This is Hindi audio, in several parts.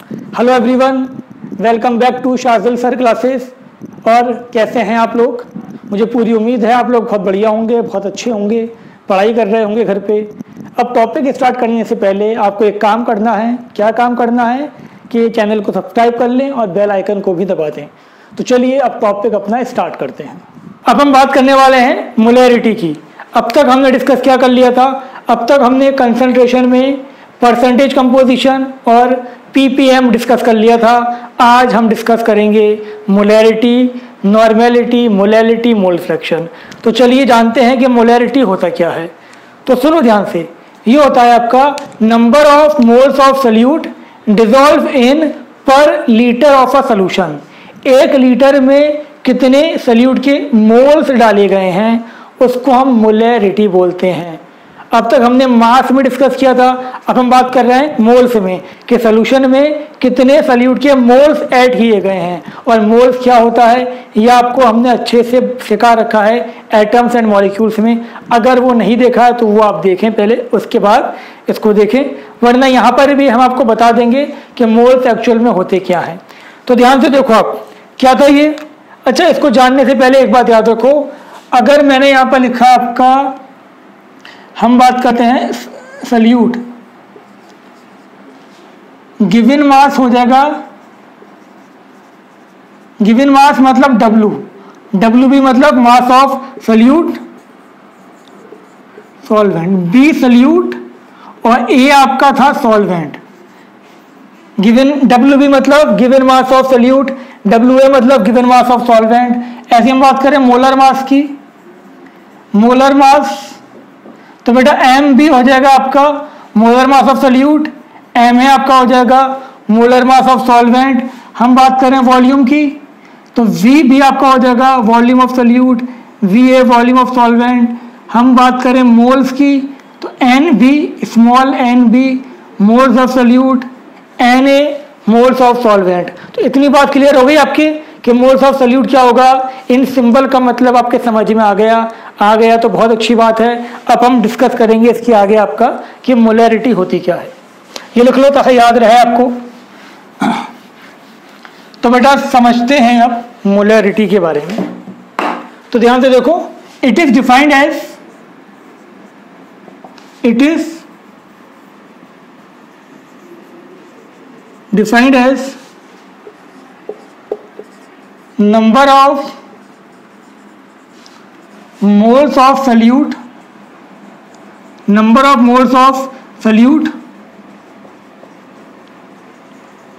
Hello everyone, welcome back to Sharjil sir classes. और कैसे हैं आप लोग? मुझे पूरी उम्मीद है आप लोग बहुत बढ़िया होंगे, बहुत अच्छे होंगे, पढ़ाई कर रहे होंगे घर पे। अब टॉपिक स्टार्ट करने से पहले आपको एक काम करना है। क्या काम करना है कि चैनल को सब्सक्राइब कर लें और बेल आइकन को भी दबा दें। तो चलिए अब टॉपिक अपना स्टार्ट करते हैं। अब हम बात करने वाले हैं मोलैरिटी की। अब तक हमने डिस्कस क्या कर लिया था? अब तक हमने कंसंट्रेशन में परसेंटेज कंपोजिशन और पीपीएम डिस्कस कर लिया था। आज हम डिस्कस करेंगे molarity, normality, molality, mole fraction. तो चलिए जानते हैं कि मोलैरिटी होता क्या है। तो सुनो ध्यान से, ये होता है आपका number of moles of solute dissolve in per litre of a solution. एक लीटर में कितने सॉल्यूट के मोल्स डाले गए हैं उसको हम मोलैरिटी बोलते हैं। अब तक हमने मास में डिस्कस किया था, अब हम बात कर रहे हैं मोल्स में कि सॉल्यूशन में कितने सॉल्यूट के मोल्स ऐड किए गए हैं। और मोल्स क्या होता है यह आपको हमने अच्छे से सिखा रखा है एटम्स एंड मॉलिक्यूल्स में। अगर वो नहीं देखा है तो वो आप देखें पहले, उसके बाद इसको देखें, वरना यहाँ पर भी हम आपको बता देंगे कि मोल्स एक्चुअल में होते क्या हैं। तो ध्यान से देखो आप, क्या था ये? अच्छा, इसको जानने से पहले एक बात याद रखो। अगर मैंने यहाँ पर लिखा आपका, हम बात करते हैं सॉल्यूट, गिवन मास हो जाएगा, गिवन मास मतलब W, W भी मतलब mass of solute solvent, B solute और A आपका था सॉल्वेंट। गिवन W भी मतलब given mass of solute, WA मतलब गिवन मास ऑफ सॉल्वेंट। ऐसे हम बात करें मोलर मास की, मोलर मास तो बेटा M भी हो जाएगा आपका molar mass of solute, MA आपका हो जाएगा मोलर मास ऑफ सॉल्वेंट। हम बात करें वॉल्यूम की तो V भी आपका हो जाएगा volume of solute, VA volume of solvent. हम बात करें मोल्स की तो N भी, स्मॉल n भी moles of solute, NA moles of solvent. तो इतनी बात क्लियर हो गई आपके कि मोल्स ऑफ सॉल्यूट क्या होगा। इन सिंबल का मतलब आपके समझ में आ गया तो बहुत अच्छी बात है। अब हम डिस्कस करेंगे इसके आगे आपका कि मोलैरिटी होती क्या है। ये लिख लो ताकि याद रहे आपको। तो बेटा समझते हैं अब मोलैरिटी के बारे में। तो ध्यान से देखो, it is defined as, it is defined as number of moles of solute, number of moles of solute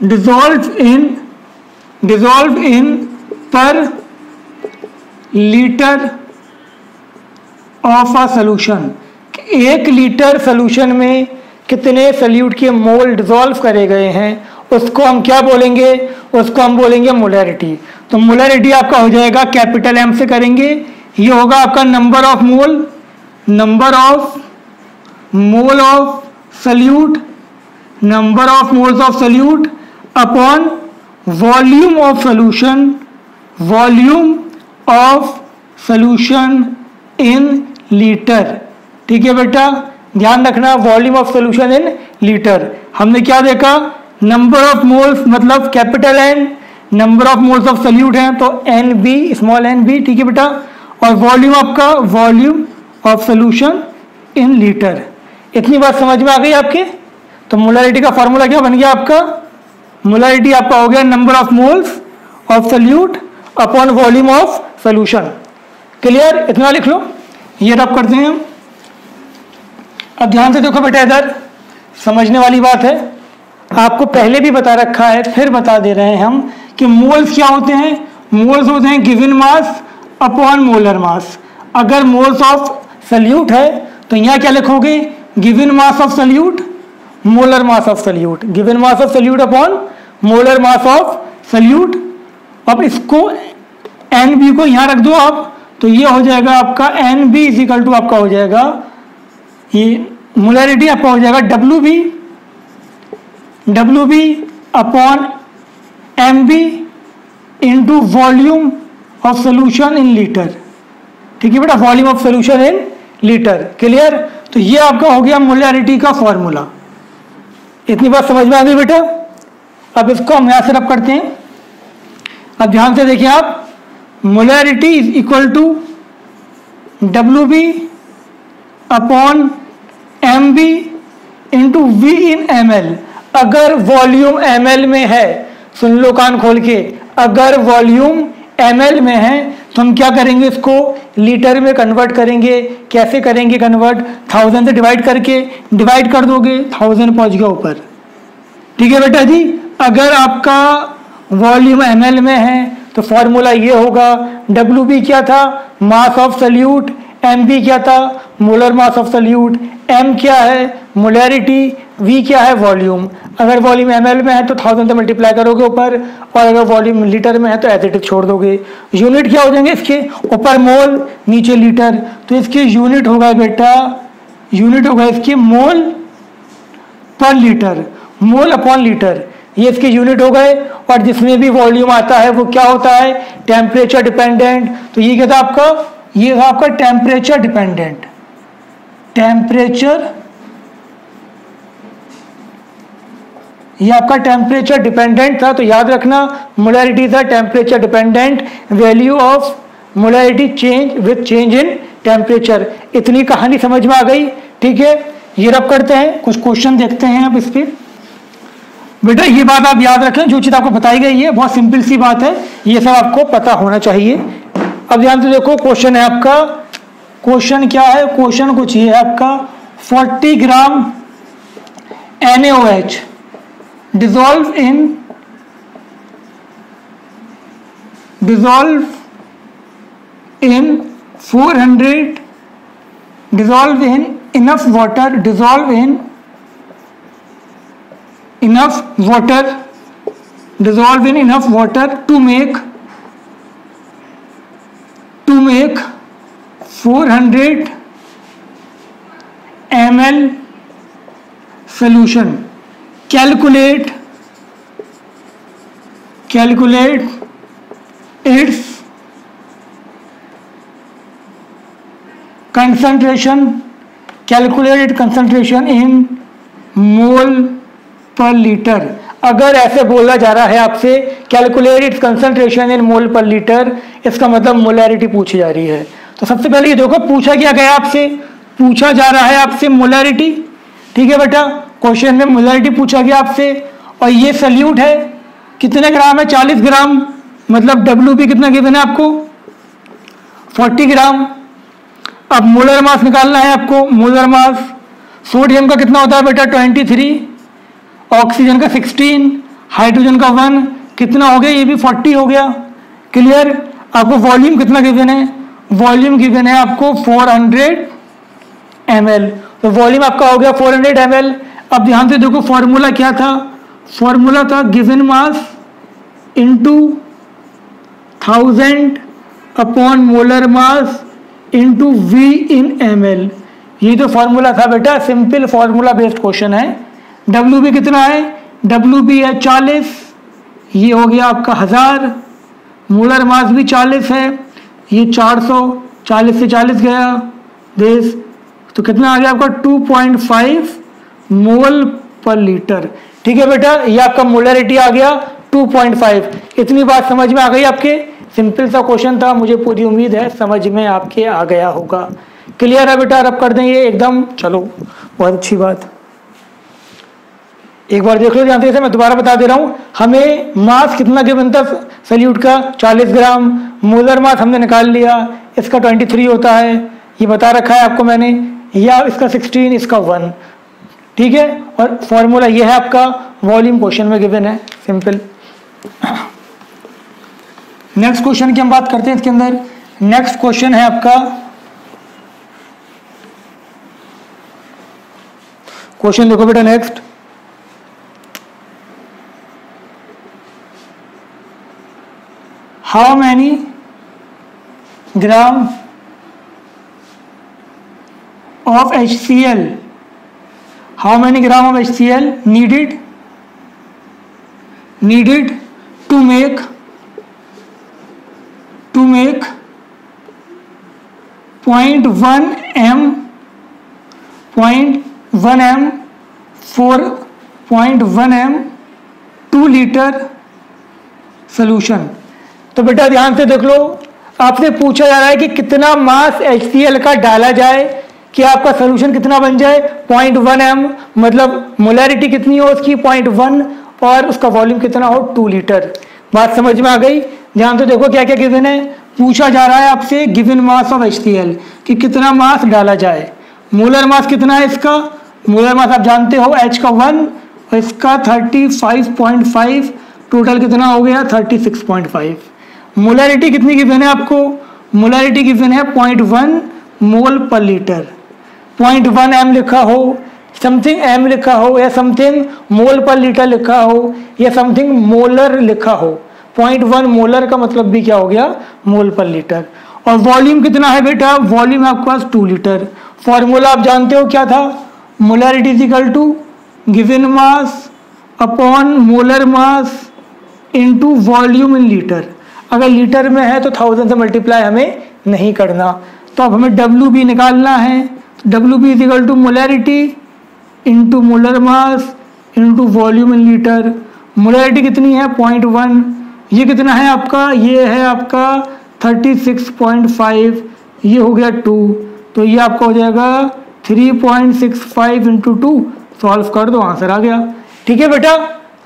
dissolved in per liter of a solution। एक लीटर सोल्यूशन में कितने सॉल्यूट के मोल डिसॉल्व करे गए हैं उसको हम क्या बोलेंगे? उसको हम बोलेंगे मोलैरिटी। तो मोलैरिटी आपका हो जाएगा कैपिटल M से करेंगे, ये होगा आपका number of mole, number of mole of solute, number of moles of solute upon volume of solution, volume of solution in litre. ठीक है बेटा, ध्यान रखना, volume of solution in litre. हमने क्या देखा? नंबर ऑफ मोल्स मतलब capital N, number of moles of solute हैं तो NB, स्मॉल nb। ठीक है बेटा, और वॉल्यूम आपका volume of solution in litre. इतनी बात समझ में आ गई आपके? तो मोलैरिटी का फॉर्मूला क्या बन गया आपका? मोलैरिटी आपका हो गया number of moles of solute upon volume of solution. Clear? इतना लिख लो, ये रब करते हैं हम। अब ध्यान से देखो बेटा, इधर समझने वाली बात है, आपको पहले भी बता रखा है फिर बता दे रहे हैं हम कि मोल्स क्या होते हैं। मोल्स होते हैं गिवन मास अपॉन मोलर मास। अगर मोल्स ऑफ सॉल्यूट है तो यहाँ क्या लिखोगे? Given mass of solute, molar mass of solute, given mass of solute upon molar mass of solute. अब इसको NB को यहाँ रख दो आप, तो ये हो जाएगा आपका NB इजिकल टू आपका हो जाएगा, ये मोलैरिटी आपका हो जाएगा WB upon MB into volume of solution in litre. ठीक है बेटा, volume of solution in litre. Clear? तो ये आपका हो गया मोलैरिटी का फॉर्मूला। इतनी बात समझ में आ गई बेटा? अब इसको हम यहां से रब करते हैं। अब ध्यान से देखिए आप, molarity is equal to WB upon MB into V in ml। अगर वॉल्यूम ml में है, सुन लो कान खोल के, अगर वॉल्यूम ml में है तो हम क्या करेंगे, इसको लीटर में कन्वर्ट करेंगे। कैसे करेंगे कन्वर्ट? 1000 से डिवाइड करके, डिवाइड कर दोगे 1000 पहुंच गया ऊपर। ठीक है बेटा जी। अगर आपका वॉल्यूम ml में है तो फॉर्मूला ये होगा, WB क्या था? Mass of solute. MB क्या था? Molar mass of solute. M क्या है? मोलैरिटी। V क्या है? वॉल्यूम। अगर वॉल्यूम ml में है तो 1000 से मल्टीप्लाई करोगे ऊपर, और अगर वॉल्यूम लीटर में है तो एज इट इज छोड़ दोगे। यूनिट क्या हो जाएंगे इसके? ऊपर मोल, नीचे लीटर। तो इसके यूनिट होगा बेटा, यूनिट होगा इसके मोल पर लीटर, मोल अपॉन लीटर, ये इसके यूनिट हो गए। और जिसमें भी वॉल्यूम आता है वो क्या होता है? Temperature dependent. तो ये क्या था आपका? ये था आपका टेम्परेचर डिपेंडेंट, टेम्परेचर, ये आपका टेम्परेचर डिपेंडेंट था। तो याद रखना, मोलैरिटी था temperature dependent, value of molarity change with change in temperature. इतनी कहानी समझ में आ गई? ठीक है, ये रब करते हैं, कुछ क्वेश्चन देखते हैं अब इस पर। बेटा ये बात आप याद रखें, जो चीज़ आपको बताई गई है बहुत सिंपल सी बात है, ये सब आपको पता होना चाहिए। अब ध्यान से देखो, क्वेश्चन है आपका, क्वेश्चन क्या है? क्वेश्चन कुछ ये है आपका, 40 ग्राम NaOH dissolve in 400, dissolve in enough water, dissolve in enough water, dissolve in enough water to make 400 ml solution. Calculate its concentration, calculate its concentration in mole पर लीटर। अगर ऐसे बोला जा रहा है आपसे कैलकुलेट इट्स कंसंट्रेशन इन मोल पर लीटर, इसका मतलब मोलैरिटी पूछी जा रही है। तो सबसे पहले ये देखो, पूछा क्या गया आपसे? पूछा जा रहा है आपसे मोलैरिटी। ठीक है बेटा, क्वेश्चन में मोलैरिटी पूछा गया आपसे, और ये सल्यूट है, कितने ग्राम है? 40 ग्राम। मतलब WB कितना गिवन है आपको? 40 ग्राम। अब मोलर मास निकालना है आपको। मोलर मास सोडियम का कितना होता है बेटा? 23, ऑक्सीजन का 16, हाइड्रोजन का 1, कितना हो गया? ये भी 40 हो गया। क्लियर? आपको वॉल्यूम कितना गिवन है? वॉल्यूम गिवन है आपको 400 ml। तो वॉल्यूम आपका हो गया 400 ml। अब ध्यान से देखो, फॉर्मूला क्या था? फॉर्मूला था given mass into 1000 upon molar mass into V in ml। ये तो फॉर्मूला था बेटा, सिंपल फॉर्मूला बेस्ड क्वेश्चन है। WB कितना है? WB है 40, ये हो गया आपका 1000। मोलर मास भी 40 है, ये 400, 40 से 40 गया देश, तो कितना आ गया आपका? 2.5 मोल पर लीटर। ठीक है बेटा, ये आपका मोलैरिटी आ गया 2.5। इतनी बात समझ में आ गई आपके? सिंपल सा क्वेश्चन था, मुझे पूरी उम्मीद है समझ में आपके आ गया होगा। क्लियर है बेटा? रब कर देंगे एकदम। चलो, बहुत अच्छी बात। एक बार देख लो ध्यान से, मैं दोबारा बता दे रहा हूं। हमें मास कितना गिवन था सल्यूट का? 40 ग्राम। मोलर मास हमने निकाल लिया, इसका 23 होता है, ये बता रखा है आपको मैंने, या इसका 16, इसका 1। ठीक है, और फॉर्मूला ये है आपका, वॉल्यूम क्वेश्चन में गिवन है, सिंपल। नेक्स्ट क्वेश्चन की हम बात करते हैं इसके अंदर। नेक्स्ट क्वेश्चन है आपका, क्वेश्चन देखो बेटा next. How many gram of HCl, how many gram of HCl needed to make 0.1 m 4.1 m 2 litre solution. तो बेटा ध्यान से देख लो, आपसे पूछा जा रहा है कि कितना मास HCl का डाला जाए कि आपका सोल्यूशन कितना बन जाए 0.1 m, मतलब मोलैरिटी कितनी हो उसकी 0.1 और उसका वॉल्यूम कितना हो 2 लीटर। बात समझ में आ गई? ध्यान से देखो क्या क्या गिवन है। पूछा जा रहा है आपसे गिवन मास ऑफ HCl कि कितना मास डाला जाए। मोलर मास कितना है इसका? मोलर मास आप जानते हो H का 1 और इसका 35.5, टोटल कितना हो गया 36.5। मोलैरिटी कितनी गिवन है आपको? मोलैरिटी गिवन है 0.1 मोल पर लीटर। 0.1 m लिखा हो, समथिंग m लिखा हो, या समथिंग मोल पर लीटर लिखा हो, या समथिंग मोलर लिखा हो। 0.1 मोलर का मतलब भी क्या हो गया? मोल पर लीटर। और वॉल्यूम कितना है बेटा? वॉल्यूम आपके पास 2 लीटर। फॉर्मूला आप जानते हो क्या था? Molarity is equal to given mass upon molar mass into volume in litre. अगर लीटर में है तो 1000 से मल्टीप्लाई हमें नहीं करना। तो अब हमें WB निकालना है। WB is equal to molarity into molar mass into volume in litre. मोलैरिटी कितनी है? 0.1। ये कितना है आपका? ये है आपका 36.5। ये हो गया 2, तो ये आपका हो जाएगा 3.65 इंटू 2। सॉल्व कर दो, आंसर आ गया। ठीक है बेटा,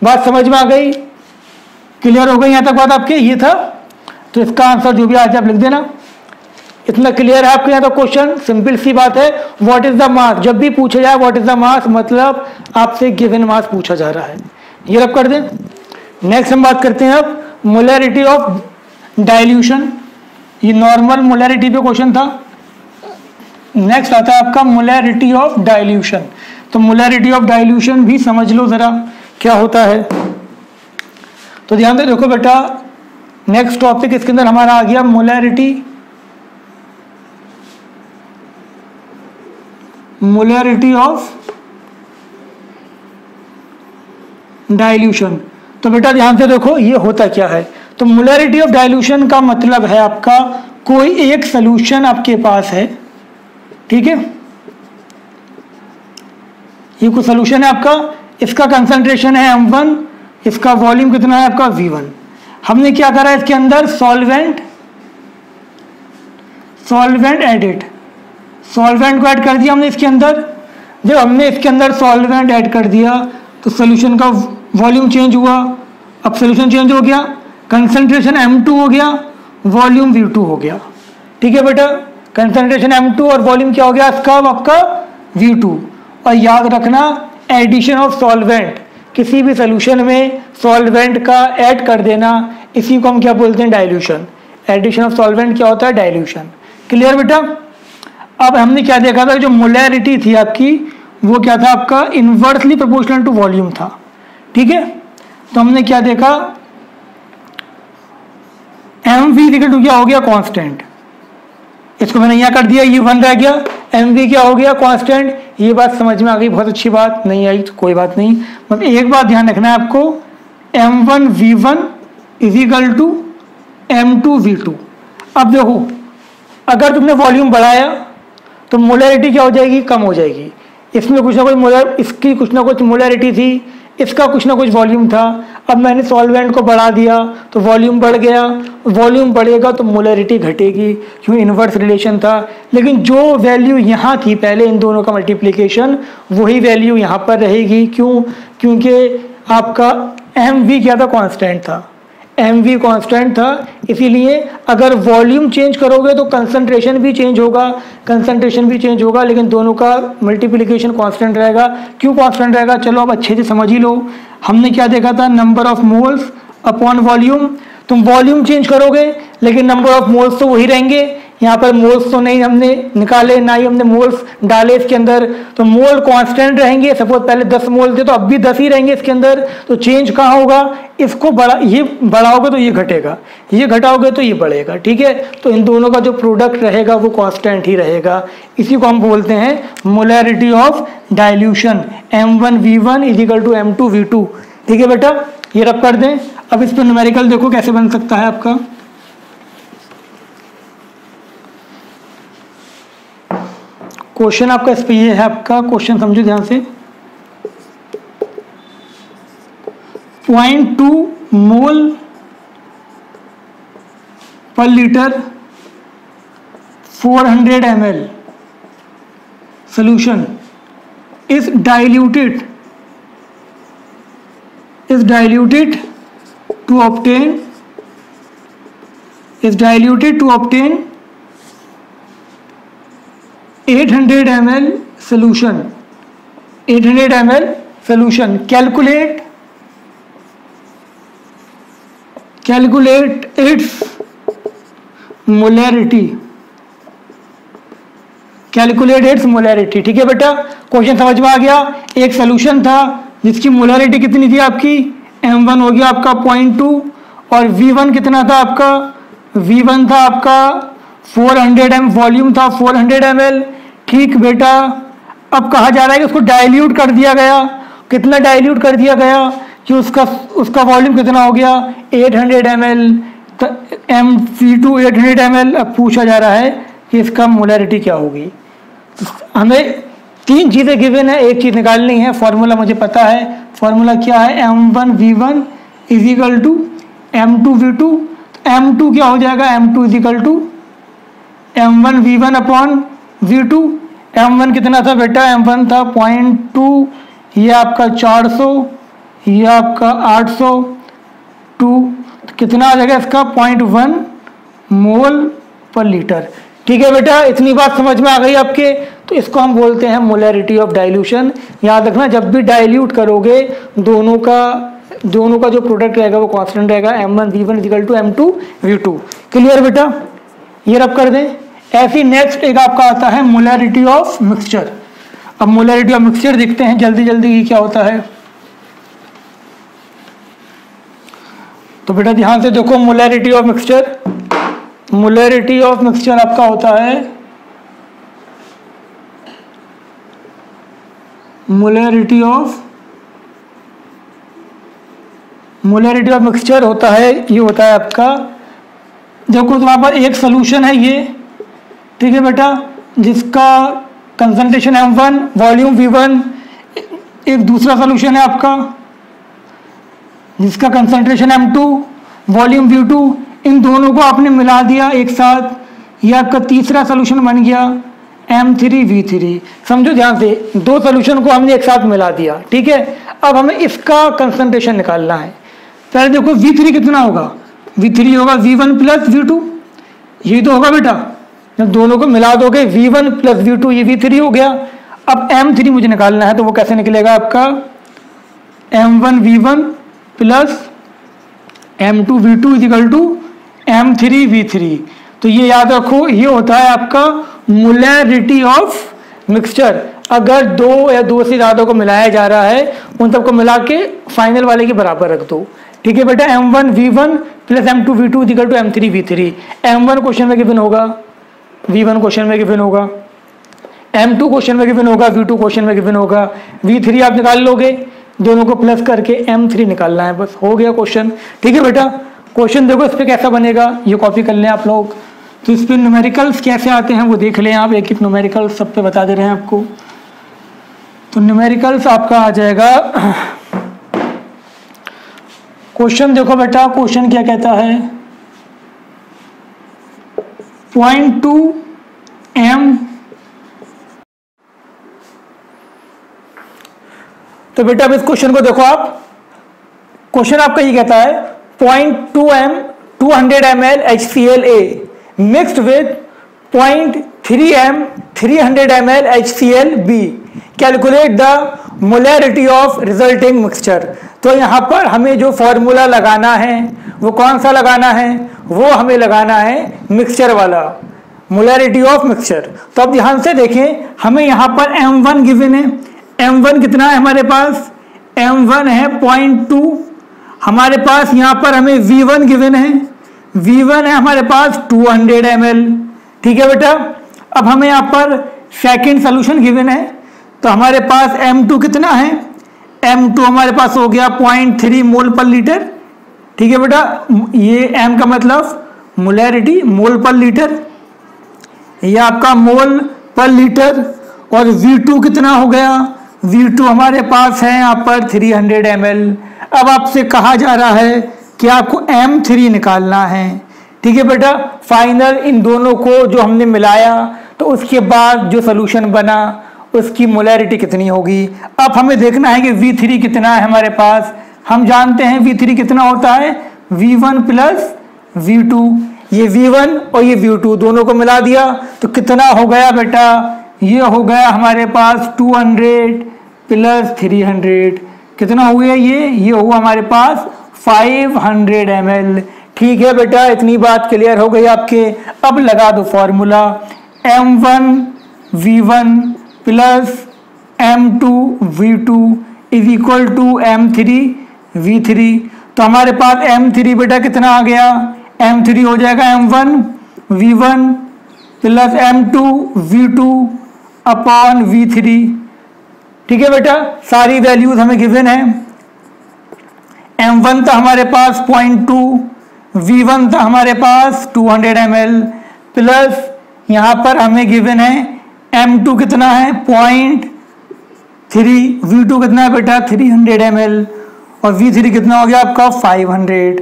बात समझ में आ गई? क्लियर हो गई यहाँ तक बात आपके? ये था, तो इसका आंसर जो भी आज आप लिख देना। इतना क्लियर है आपके यहाँ? तो क्वेश्चन सिंपल सी बात है, व्हाट इज द मास। जब भी पूछा जाए व्हाट इज द मास, मतलब आपसे गिवन मास पूछा जा रहा है। ये रब कर दें। नेक्स्ट हम बात करते हैं अब मोलैरिटी ऑफ डाइल्यूशन। ये नॉर्मल मोलैरिटी पे क्वेश्चन था। नेक्स्ट आता है आपका मोलैरिटी ऑफ डाइल्यूशन। तो मोलैरिटी ऑफ डाइल्यूशन भी समझ लो जरा क्या होता है। तो ध्यान से देखो बेटा, नेक्स्ट टॉपिक इसके अंदर हमारा आ गया मोलैरिटी ऑफ डाइल्यूशन। तो बेटा ध्यान से देखो ये होता क्या है। तो मोलैरिटी ऑफ डाइल्यूशन का मतलब है आपका कोई एक सॉल्यूशन आपके पास है, ठीक है, ये कोई सॉल्यूशन है आपका, इसका कंसंट्रेशन है m1, इसका वॉल्यूम कितना है आपका v1। हमने क्या करा इसके अंदर? सॉल्वेंट एडिड, सॉल्वेंट को ऐड कर दिया हमने इसके अंदर। जब हमने इसके अंदर सॉल्वेंट ऐड कर दिया तो सॉल्यूशन का वॉल्यूम चेंज हुआ। अब सॉल्यूशन चेंज हो गया, कंसंट्रेशन m2 हो गया, वॉल्यूम v2 हो गया। ठीक है बेटा, कंसंट्रेशन m2 और वॉल्यूम क्या हो गया इसका? आपका v2। और याद रखना एडिशन ऑफ सॉल्वेंट, किसी भी सॉल्यूशन में सॉल्वेंट का ऐड कर देना, इसी को हम क्या बोलते हैं? डाइल्यूशन। एडिशन ऑफ सॉल्वेंट क्या होता है? डाइल्यूशन। क्लियर बेटा? अब हमने क्या देखा था? जो मोलैरिटी थी आपकी वो क्या था आपका? इनवर्सली प्रोपोर्शनल टू वॉल्यूम था। ठीक है, तो हमने क्या देखा? mv क्या हो गया? कांस्टेंट। इसको मैंने यहाँ कर दिया, ये 1 रह गया। mv क्या हो गया? कांस्टेंट। ये बात समझ में आ गई? बहुत अच्छी बात। नहीं आई तो कोई बात नहीं, मतलब एक बात ध्यान रखना है आपको, m1 v1 is equal to m2 v2। अब देखो, अगर तुमने वॉल्यूम बढ़ाया तो मोलैरिटी क्या हो जाएगी? कम हो जाएगी। इसमें कुछ ना कुछ इसकी कुछ ना कुछ मोलैरिटी थी, इसका कुछ ना कुछ वॉल्यूम था। अब मैंने सॉल्वेंट को बढ़ा दिया तो वॉल्यूम बढ़ गया, वॉल्यूम बढ़ेगा तो मोलैरिटी घटेगी, क्यों? इनवर्स रिलेशन था। लेकिन जो वैल्यू यहाँ थी पहले इन दोनों का मल्टीप्लिकेशन, वही वैल्यू यहाँ पर रहेगी। क्यों? क्योंकि आपका mv क्या था? कांस्टेंट था। mv कांस्टेंट था, इसीलिए अगर वॉल्यूम चेंज करोगे तो कंसंट्रेशन भी चेंज होगा, कंसंट्रेशन भी चेंज होगा, लेकिन दोनों का मल्टीप्लिकेशन कांस्टेंट रहेगा। क्यों कांस्टेंट रहेगा? चलो अब अच्छे से समझ ही लो। हमने क्या देखा था? Number of moles upon volume. तुम वॉल्यूम चेंज करोगे लेकिन नंबर ऑफ मोल्स तो वही रहेंगे। यहाँ पर मोल्स तो नहीं हमने निकाले, ना ही हमने मोल्स डाले इसके अंदर, तो मोल कांस्टेंट रहेंगे। सपोज पहले 10 मोल थे तो अब भी 10 ही रहेंगे इसके अंदर। तो चेंज कहाँ होगा? इसको ये बढ़ाओगे तो ये घटेगा, ये घटाओगे तो ये बढ़ेगा। ठीक है, तो इन दोनों का जो प्रोडक्ट रहेगा वो कांस्टेंट ही रहेगा। इसी को हम बोलते हैं molarity of dilution. m1 v1 is equal to m2 v2। ठीक है बेटा, ये रब कर दें। अब इस पर न्यूमेरिकल देखो कैसे बन सकता है आपका। क्वेश्चन आपका इस पे ये है आपका क्वेश्चन, समझो ध्यान से। 0.2 मोल पर litre 400 ml solution is diluted to obtain 800 ml solution. Calculate its molarity. ठीक है बेटा, क्वेश्चन समझ में आ गया। एक सोल्यूशन था जिसकी मोलारिटी कितनी थी आपकी, m1 हो गया आपका 0.2 और v1 कितना था आपका, v1 था आपका 400 m, वॉल्यूम था 400 ml। ठीक बेटा, अब कहा जा रहा है कि उसको डाइल्यूट कर दिया गया। कितना डाइल्यूट कर दिया गया कि उसका वॉल्यूम कितना हो गया 800 ml, mc2 800 ml। अब पूछा जा रहा है कि इसका मोलारिटी क्या होगी। हमें 3 चीज़ें गिवन है, एक चीज़ निकालनी है। फॉर्मूला मुझे पता है, फॉर्मूला क्या है, m1v1 is equal to m2v2। m2 क्या हो जाएगा, m2 is equal to m1v1 upon v2। m1 कितना था बेटा, m1 था 0.2, ये आपका 400, ये आपका 802, कितना आ जाएगा इसका 0.1 मोल पर लीटर। ठीक है बेटा, इतनी बात समझ में आ गई आपके। तो इसको हम बोलते हैं मोलैरिटी ऑफ डाइल्यूशन। याद रखना, जब भी डाइल्यूट करोगे दोनों का जो प्रोडक्ट रहेगा वो कांस्टेंट रहेगा, m1v1 equal to m2v2। Clear बेटा, ये रब कर दें। ऐसी नेक्स्ट एक आपका आता है मोलैरिटी ऑफ मिक्सचर। अब मोलैरिटी ऑफ मिक्सचर देखते हैं जल्दी जल्दी क्या होता है। तो बेटा ध्यान से देखो, मोलैरिटी ऑफ मिक्सचर आपका होता है, मोलैरिटी ऑफ मिक्सचर होता है, ये होता है आपका, देखो तो वहाँ पर एक सोल्यूशन है ये, ठीक है बेटा, जिसका कंसंट्रेशन m1, वॉल्यूम v1। एक दूसरा सोल्यूशन है आपका जिसका कंसंट्रेशन m2, वॉल्यूम v2। इन दोनों को आपने मिला दिया एक साथ, ये आपका तीसरा सोल्यूशन बन गया m3v3। समझो ध्यान से, 2 सोल्यूशन को हमने एक साथ मिला दिया। ठीक है, अब हमें इसका कंसंट्रेशन निकालना है। पहले देखो v3 कितना होगा, v3 होगा v1 प्लस v2, ये तो होगा बेटा। जब दोनों को मिला दोगे v1 प्लस v2, ये v3 हो गया। अब m3 मुझे निकालना है, तो वो कैसे निकलेगा आपका m1v1 plus m2v2 is equal to m3v3। तो ये याद रखो, ये होता है आपका मोलैरिटी ऑफ मिक्सचर। अगर 2 या 2 से ज़्यादा को मिलाया जा रहा है, उन सबको मिला के फाइनल वाले के बराबर रख दो। ठीक है बेटा, m1v1 plus m2v2 equal to m3v3। m1 question में गिवन होगा, v1 क्वेश्चन में गिवन होगा, m2 क्वेश्चन में गिवन होगा, v2 क्वेश्चन में गिवन होगा, v3 आप निकाल लोगे, दोनों को प्लस करके m3 निकालना है, बस हो गया क्वेश्चन। ठीक है बेटा, क्वेश्चन देखो इस पर कैसा बनेगा, ये कॉपी कर लें आप लोग। तो इस पर न्यूमेरिकल्स कैसे आते हैं वो देख लें आप, एक एक न्यूमेरिकल्स सब पे बता दे रहे हैं आपको। तो न्यूमेरिकल्स आपका आ जाएगा, क्वेश्चन देखो बेटा, क्वेश्चन क्या कहता है, 0.2 m। तो बेटा अब इस क्वेश्चन को देखो आप, क्वेश्चन आपका ये कहता है 0.2 m 200 ml HClA mixed with 0.3 m 300 ml HClB, calculate the molarity of resulting mixture. तो यहाँ पर हमें जो फॉर्मूला लगाना है वो कौन सा लगाना है, वो हमें लगाना है मिक्सचर वाला, मोलैरिटी ऑफ मिक्सचर। तो अब ध्यान से देखें, हमें यहाँ पर m1 गिवन है, m1 कितना है हमारे पास, m1 है 0.2। हमारे पास यहाँ पर हमें v1 गिवन है, v1 है हमारे पास 200 ml। ठीक है बेटा, अब हमें यहाँ पर सेकंड सोल्यूशन गिवन है, तो हमारे पास m2 कितना है, m2 हमारे पास हो गया 0.3 मोल पर लीटर। ठीक है बेटा, ये m का मतलब मोलैरिटी, मोल पर लीटर, ये आपका मोल पर लीटर। और v2 कितना हो गया, V2 हमारे पास है यहाँ पर 300 ml। अब आपसे कहा जा रहा है कि आपको M3 निकालना है। ठीक है बेटा, फाइनल इन दोनों को जो हमने मिलाया तो उसके बाद जो सोल्यूशन बना उसकी मोलैरिटी कितनी होगी। अब हमें देखना है कि V3 कितना है हमारे पास। हम जानते हैं V3 कितना होता है, V1 प्लस V2। ये V1 और ये V2 दोनों को मिला दिया तो कितना हो गया बेटा, ये हो गया हमारे पास 200 प्लस 300। कितना हो गया ये हुआ हमारे पास 500 ml। ठीक है बेटा, इतनी बात क्लियर हो गई आपके। अब लगा दो formula, M1 V1 plus M2 V2 is equal to M3 V3। तो हमारे पास M3 बेटा कितना आ गया, M3 हो जाएगा M1 V1 plus M2 V2 upon V3। ठीक है बेटा, सारी वैल्यूज हमें गिवन है। M1 था हमारे पास 0.2, V1 था हमारे पास 200 ml प्लस यहाँ पर हमें गिवन है M2 कितना है 0.3, V2 कितना है बेटा 300 ml और V3 कितना हो गया आपका 500।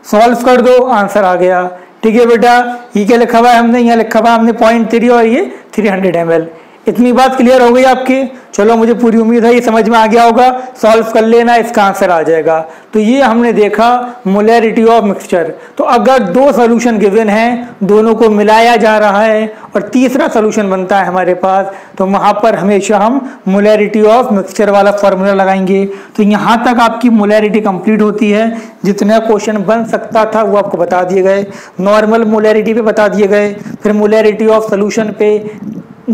सॉल्व कर दो, आंसर आ गया। ठीक है बेटा, ये क्या लिखा हुआ है हमने, यहाँ लिखा हुआ है हमने 0.3 और ये 300 ml। इतनी बात क्लियर हो गई आपके। चलो, मुझे पूरी उम्मीद है ये समझ में आ गया होगा। सॉल्व कर लेना, इसका आंसर आ जाएगा। तो ये हमने देखा मोलैरिटी ऑफ मिक्सचर। तो अगर दो सॉल्यूशन गिवन हैं, दोनों को मिलाया जा रहा है और तीसरा सॉल्यूशन बनता है हमारे पास, तो वहां पर हमेशा हम मोलैरिटी ऑफ मिक्सचर वाला फॉर्मूला लगाएंगे। तो यहाँ तक आपकी मोलैरिटी कंप्लीट होती है। जितने क्वेश्चन बन सकता था वो आपको बता दिए गए। नॉर्मल मोलैरिटी पे बता दिए गए, फिर मोलैरिटी ऑफ सोल्यूशन पे,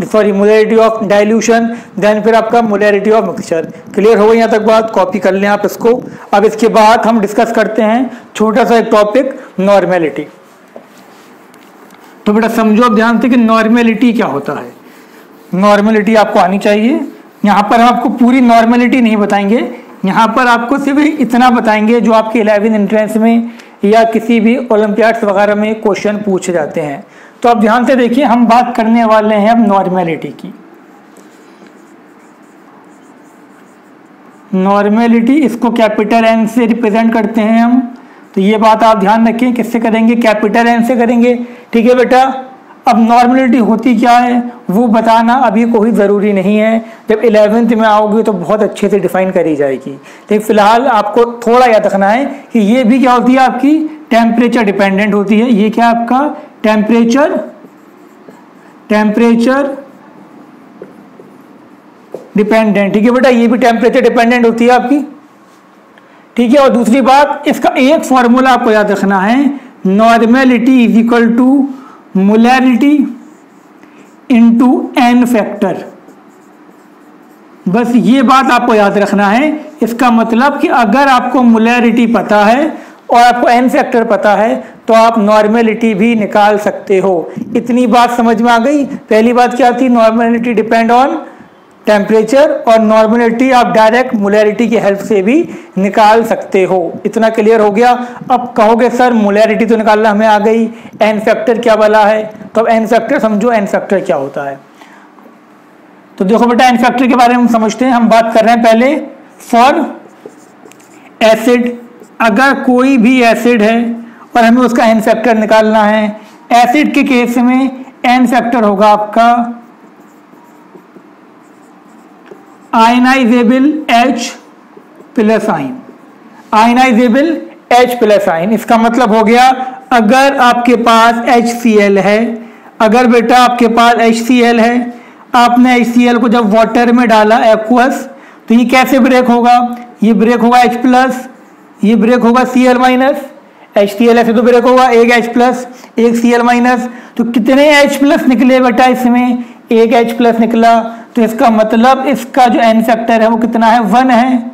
sorry molarity of dilution, then फिर आपका मोलैरिटी ऑफ मिक्सचर। क्लियर हो गई यहाँ तक बात, कॉपी कर लें आप इसको। अब इसके बाद हम डिस्कस करते हैं छोटा सा एक टॉपिक, नॉर्मेलिटी। तो बेटा समझो अब ध्यान से कि नॉर्मेलिटी क्या होता है। नॉर्मेलिटी आपको आनी चाहिए। यहाँ पर हम आपको पूरी नॉर्मेलिटी नहीं बताएंगे, यहाँ पर आपको सिर्फ इतना बताएंगे जो आपके 11 एंट्रेंस में या किसी भी ओलंपियाड्स वगैरह में क्वेश्चन पूछे जाते हैं। तो आप ध्यान से देखिए, हम बात करने वाले हैं अब नॉर्मेलिटी की। नॉर्मेलिटी, इसको कैपिटल एन से रिप्रेजेंट करते हैं हम। तो ये बात आप ध्यान रखें, किससे करेंगे, कैपिटल एन से करेंगे। ठीक है बेटा, अब नॉर्मेलिटी होती क्या है वो बताना अभी कोई ज़रूरी नहीं है। जब 11th में आओगे तो बहुत अच्छे से डिफाइन करी जाएगी। लेकिन फिलहाल आपको थोड़ा याद रखना है कि ये भी क्या होती है आपकी, टेम्परेचर डिपेंडेंट होती है। ये क्या आपका टेम्परेचर डिपेंडेंट। ठीक है बेटा, ये भी टेम्परेचर डिपेंडेंट होती है आपकी। ठीक है, और दूसरी बात, इसका एक फॉर्मूला आपको याद रखना है, normality is equal to molarity into n factor. बस ये बात आपको याद रखना है। इसका मतलब कि अगर आपको मोलैरिटी पता है और आपको एन फैक्टर पता है तो आप नॉर्मेलिटी भी निकाल सकते हो। इतनी बात समझ में आ गई। पहली बात क्या थी, नॉर्मेलिटी डिपेंड ऑन टेम्परेचर, और नॉर्मेलिटी आप डायरेक्ट मोलैरिटी की हेल्प से भी निकाल सकते हो। इतना क्लियर हो गया। अब कहोगे सर मोलैरिटी तो निकालना हमें आ गई, एन फैक्टर क्या वाला है। तो अब एन फैक्टर समझो, एन फैक्टर क्या होता है। तो देखो बेटा, एन फैक्टर के बारे में हम समझते हैं। हम बात कर रहे हैं पहले फॉर एसिड। अगर कोई भी एसिड है और हमें उसका एन फैक्टर निकालना है, एसिड के केस में एन फैक्टर होगा आपका ionisable H plus ion. Ionisable H plus ion, इसका मतलब हो गया अगर आपके पास HCl है, अगर बेटा आपके पास HCl है, आपने HCl को जब वाटर में डाला एक्वस, तो ये कैसे ब्रेक होगा, ये ब्रेक होगा H प्लस, ये ब्रेक होगा Cl माइनस। HCl ऐसे तो ब्रेक होगा, एक H प्लस एक Cl माइनस। तो कितने H प्लस निकले बेटा इसमें, एक H प्लस निकला। तो इसका मतलब इसका जो एन फैक्टर है वो कितना है, 1 है।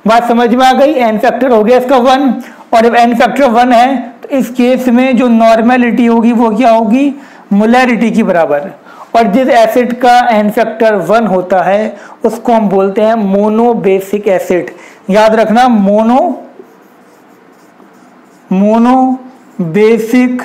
बात समझ में आ गई, एन फैक्टर हो गया इसका 1। और जब एन फैक्टर 1 है तो इस केस में जो नॉर्मेलिटी होगी वो क्या होगी, मोलैरिटी की बराबर। और जिस एसिड का एन फैक्टर 1 होता है उसको हम बोलते हैं मोनो बेसिक एसिड। याद रखना, मोनो बेसिक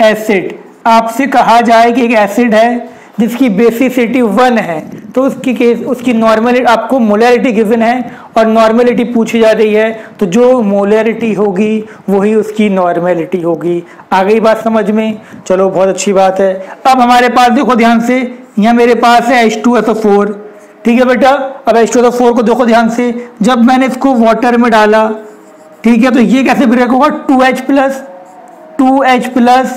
एसिड। आपसे कहा जाए कि एक एसिड है जिसकी बेसिसिटी 1 है, तो उसकी नॉर्मलिटी आपको मोलैरिटी गिवन है और नॉर्मलिटी पूछी जा रही है, तो जो मोलैरिटी होगी वही उसकी नॉर्मलिटी होगी। आ गई बात समझ में? चलो बहुत अच्छी बात है। अब हमारे पास देखो ध्यान से, यहाँ मेरे पास है H2SO4, ठीक है बेटा। अब H2SO4 को देखो ध्यान से, जब मैंने इसको वाटर में डाला, ठीक है, तो ये कैसे ब्रेक होगा? 2H प्लस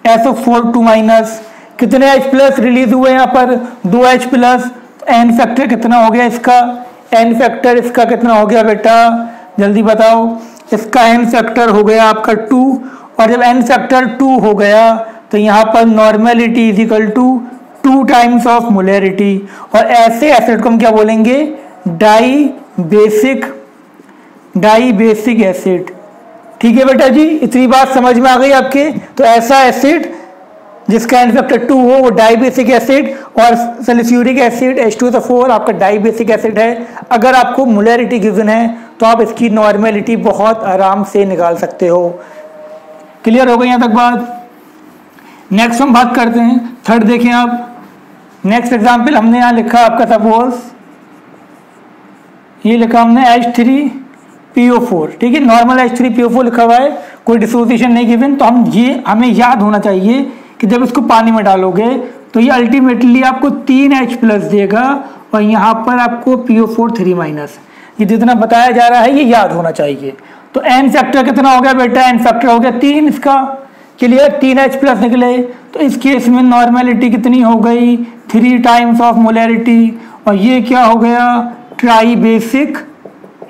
SO4 2 माइनस, कितने H प्लस रिलीज हुए यहाँ पर? 2H plus. एन फैक्टर कितना हो गया इसका? एन फैक्टर इसका कितना हो गया बेटा? जल्दी बताओ। इसका एन फैक्टर हो गया आपका 2, और जब एन फैक्टर 2 हो गया तो यहाँ पर normality is equal to 2 times of molarity. और ऐसे एसिड को हम क्या बोलेंगे? Dibasic acid. ठीक है बेटा जी, इतनी बात समझ में आ गई आपके? तो ऐसा एसिड जिसका एन फैक्टर 2 हो वो डाइबेसिक एसिड, और सल्फ्यूरिक एसिड H2SO4 आपका डाइबेसिक एसिड है। अगर आपको मोलैरिटी गिवन है तो आप इसकी नॉर्मेलिटी बहुत आराम से निकाल सकते हो। क्लियर हो गई यहाँ तक बात? नेक्स्ट हम बात करते हैं, थर्ड देखें आप। नेक्स्ट एग्जाम्पल हमने यहाँ लिखा आपका, सपोज ये लिखा हमने H3PO4, ठीक है, नॉर्मल H3PO4 लिखा हुआ है, कोई डिसोसिएशन नहीं गिवन। तो हमें याद होना चाहिए कि जब इसको पानी में डालोगे तो ये अल्टीमेटली आपको 3H प्लस देगा, और यहाँ पर आपको PO4 3 माइनस। ये जितना बताया जा रहा है ये याद होना चाहिए। तो एन फैक्टर कितना हो गया बेटा? एन फैक्टर हो गया 3 इसका। क्लियर? 3H प्लस निकले, तो इस केस में नॉर्मेलिटी कितनी हो गई? 3 टाइम्स ऑफ मोलैरिटी, और ये क्या हो गया? Try basic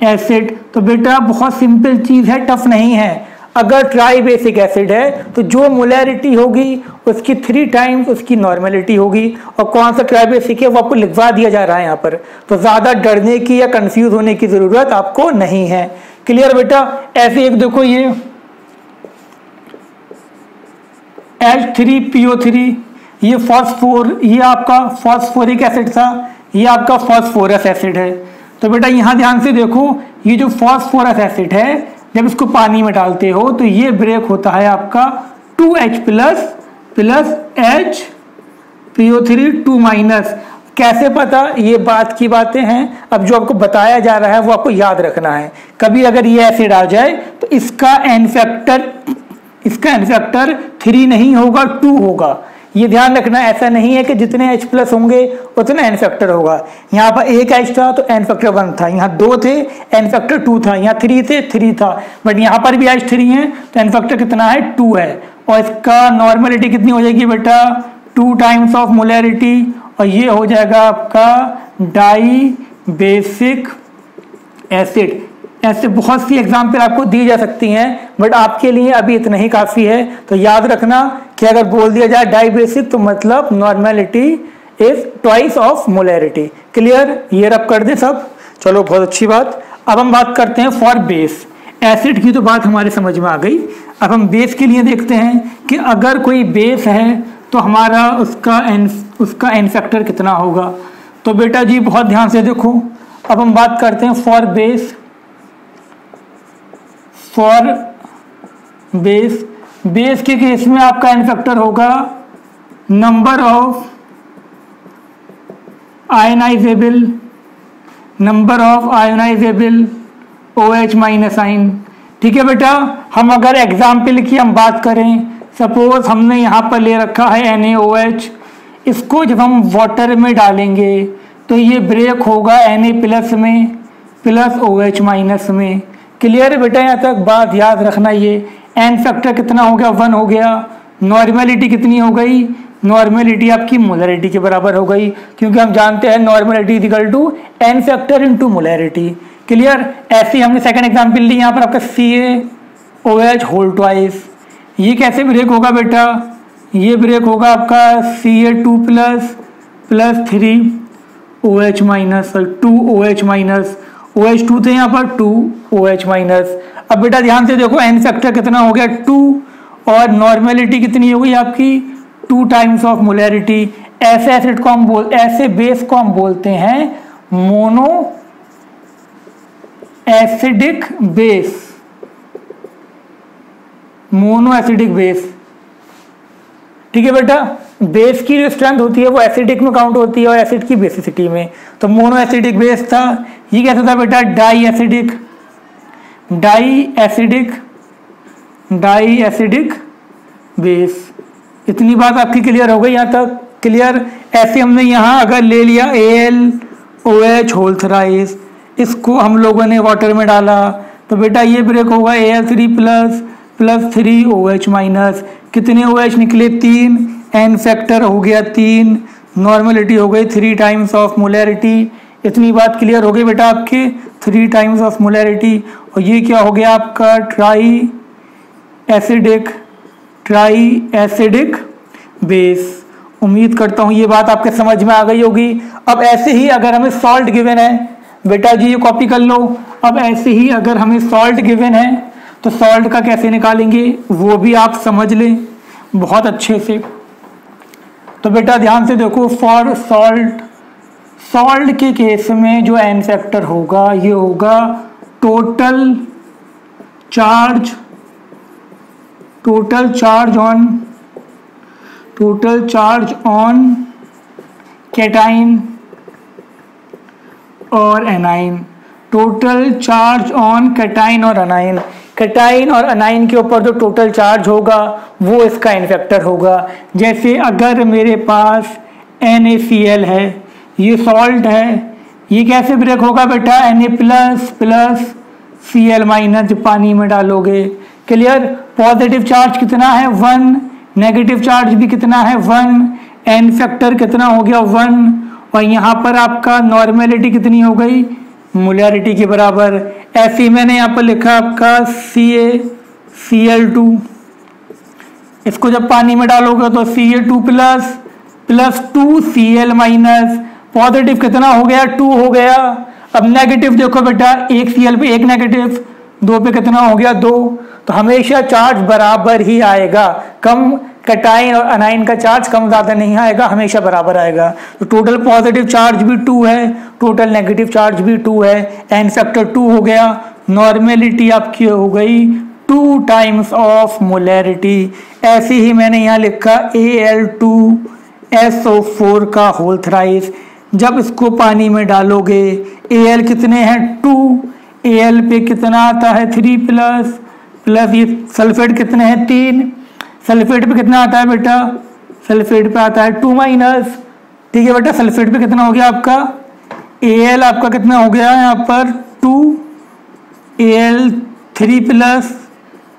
acid. तो बेटा बहुत सिंपल चीज है, टफ नहीं है। अगर ट्राई बेसिक एसिड है तो जो मोलैरिटी होगी उसकी 3 टाइम्स उसकी नॉर्मेलिटी होगी। और कौन सा ट्राई बेसिक है वो आपको लिखवा दिया जा रहा है यहाँ पर, तो ज्यादा डरने की या कंफ्यूज होने की जरूरत आपको नहीं है। क्लियर बेटा? ऐसे एक देखो, ये H3PO3, ये फॉस्फोर, ये आपका फॉस्फोरिक एसिड था, ये आपका फॉस्फोरस एसिड है। तो बेटा यहाँ ध्यान से देखो, ये जो फॉस्फोरस एसिड है जब इसको पानी में डालते हो तो ये ब्रेक होता है आपका 2H प्लस HPO3 2 माइनस। कैसे पता? ये बात की बातें हैं, अब जो आपको बताया जा रहा है वो आपको याद रखना है। कभी अगर ये एसिड आ जाए तो इसका एन फैक्टर 3 नहीं होगा, 2 होगा। ये ध्यान रखना, ऐसा नहीं है कि जितने H प्लस होंगे उतना एन फैक्टर होगा। यहाँ पर एक H था तो एन फैक्टर 1 था, यहाँ 2 थे एन फैक्टर 2 था, यहाँ 3 थे 3 था, बट यहाँ पर भी H3 है तो एन फैक्टर कितना है? 2 है। और इसका नॉर्मेलिटी कितनी हो जाएगी बेटा? 2 टाइम्स ऑफ मोलैरिटी, और ये हो जाएगा आपका डाई बेसिक एसिड। ऐसे बहुत सी एग्जाम्पल आपको दी जा सकती हैं, बट आपके लिए अभी इतना ही काफ़ी है। तो याद रखना कि अगर बोल दिया जाए डाई बेसिक तो मतलब normality is twice of molarity. Clear? ये रब कर दे सब। चलो बहुत अच्छी बात। अब हम बात करते हैं फॉर बेस। एसिड की तो बात हमारे समझ में आ गई। अब हम बेस के लिए देखते हैं कि अगर कोई बेस है तो हमारा उसका एन फैक्टर कितना होगा। तो बेटा जी बहुत ध्यान से देखो, अब हम बात करते हैं फॉर बेस के केस में आपका एन फैक्टर होगा number of ionisable OH minus आइन। ठीक है बेटा? हम अगर एग्जाम्पल की हम बात करें, सपोज हमने यहाँ पर ले रखा है NaOH, इसको जब हम वाटर में डालेंगे तो ये ब्रेक होगा Na प्लस में प्लस OH माइनस में। क्लियर है बेटा? यहाँ तक बात याद रखना। ये एन फैक्टर कितना हो गया? 1 हो गया। नॉर्मेलिटी कितनी हो गई? नॉर्मेलिटी आपकी मोलैरिटी के बराबर हो गई, क्योंकि हम जानते हैं normality is equal to n factor into molarity. Clear? ऐसे हमने सेकंड एग्जांपल ली यहाँ पर आपका CaOH होल ट्वाइस। ये कैसे ब्रेक होगा बेटा? ये ब्रेक होगा आपका Ca2 प्लस 3OH माइनस और 2OH माइनस, OH2 थे यहाँ पर 2OH माइनस। अब बेटा ध्यान से देखो, एन फैक्टर कितना हो गया? 2, और नॉर्मेलिटी कितनी हो गई आपकी? 2 टाइम्स ऑफ मोलैरिटी। ऐसे एसिड को हम ऐसे बेस को हम बोलते हैं मोनो एसिडिक बेस। ठीक है बेटा? बेस की जो स्ट्रेंथ होती है वो एसिडिक में काउंट होती है और एसिड की बेसिसिटी में। तो मोनो एसिडिक बेस था, ये कैसा था बेटा, डाई एसिडिक बेस। इतनी बात आपकी क्लियर हो गई यहाँ तक? क्लियर। ऐसे हमने यहाँ अगर ले लिया AlOH होल थ्राइस, इसको हम लोगों ने वाटर में डाला तो बेटा ये ब्रेक होगा Al3 प्लस 3OH माइनस। कितने OH निकले? 3, N फैक्टर हो गया 3, नॉर्मेलिटी हो गई 3 टाइम्स ऑफ मोलैरिटी। इतनी बात क्लियर हो गई बेटा आपके, 3 टाइम्स ऑफ मोलैरिटी। और ये क्या हो गया आपका, ट्राई एसिडिक बेस। उम्मीद करता हूँ ये बात आपके समझ में आ गई होगी। अब ऐसे ही अगर हमें सॉल्ट गिवन है, बेटा जी ये कॉपी कर लो। अब ऐसे ही अगर हमें सॉल्ट गिवन है तो सॉल्ट का कैसे निकालेंगे वो भी आप समझ लें बहुत अच्छे से। तो बेटा ध्यान से देखो, फॉर सॉल्ट के केस में जो एन फैक्टर होगा ये होगा टोटल चार्ज ऑन कैटाइन और A9. Total charge on cation और अनाइन। कैटाइन और अनाइन के ऊपर जो टोटल चार्ज होगा वो इसका एन फैक्टर होगा। जैसे अगर मेरे पास NaCl है, ये सॉल्ट है, ये कैसे ब्रेक होगा बेटा, Na प्लस Cl माइनस जो पानी में डालोगे। क्लियर। पॉजिटिव चार्ज कितना है 1, नेगेटिव चार्ज भी कितना है 1, एन फैक्टर कितना हो गया 1, और यहाँ पर आपका नॉर्मेलिटी कितनी हो गई, मोलैरिटी के बराबर। ऐसे ही मैंने यहाँ पर लिखा आपका Cl2, इसको जब पानी में डालोगे तो Ca2 plus 2Cl minus, positive कितना हो गया 2 हो गया। अब नेगेटिव देखो बेटा, एक Cl पे एक नेगेटिव, 2 पे कितना हो गया 2। तो हमेशा चार्ज बराबर ही आएगा, कम कैटाइन और अनाइन का चार्ज कम ज़्यादा नहीं आएगा, हमेशा बराबर आएगा। तो टोटल पॉजिटिव चार्ज भी 2 है, टोटल नेगेटिव चार्ज भी 2 है, एन फैक्टर 2 हो गया। नॉर्मेलिटी आपकी हो गई 2 टाइम्स ऑफ मोलैरिटी। ऐसे ही मैंने यहाँ लिखा Al2SO4 का होल थ्राइस। जब इसको पानी में डालोगे, Al कितने हैं 2, Al पे कितना आता है 3 प्लस ये सल्फेट कितने हैं 3, सल्फेट पे कितना आता है बेटा, सल्फेट पे आता है 2 माइनस। ठीक है बेटा, सल्फेट पे कितना हो गया आपका, Al आपका कितना हो गया यहाँ पर 2, Al3 प्लस